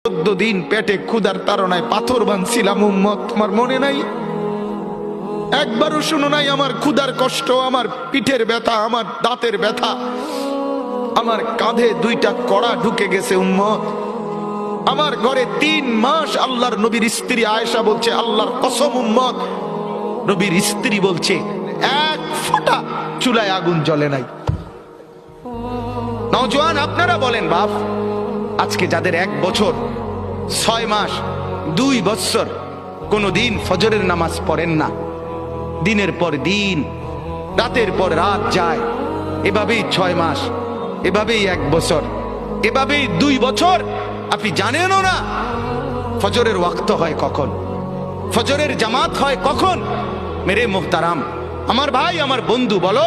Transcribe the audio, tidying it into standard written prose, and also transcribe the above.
14 দিন পেটে ক্ষুধার তাড়নায় পাথর বাঁধছিলাম উম্মত, তোমার মনে নাই? একবারও শুনো নাই আমার ক্ষুধার কষ্ট, আমার পিঠের ব্যথা, আমার দাঁতের ব্যথা, আমার কাঁধে 2টা কড়া ঢুকে গেছে উম্মত। আমার ঘরে 3 মাস আল্লাহর নবীর স্ত্রী আয়েশা বলছে, আল্লাহর কসম উম্মত, নবীর স্ত্রী বলছে 1 ফোঁটা চুলায় আগুন জ্বলে নাই। নওজোয়ান আপনারা বলেন বাপ, আজকে যাদের 1 বছর 6 মাস 2 বছর কোনদিন ফজরের নামাজ পড়েন না, দিনের পর দিন রাতের পর রাত যায়, এভাবেই 6 মাস, এভাবেই 1 বছর, এভাবেই 2 বছর, আপনি জানেনও না ফজরের ওয়াক্ত হয় কখন, ফজরের জামাত হয় কখন। মেরে মুহতারাম, আমার ভাই, আমার বন্ধু, বলো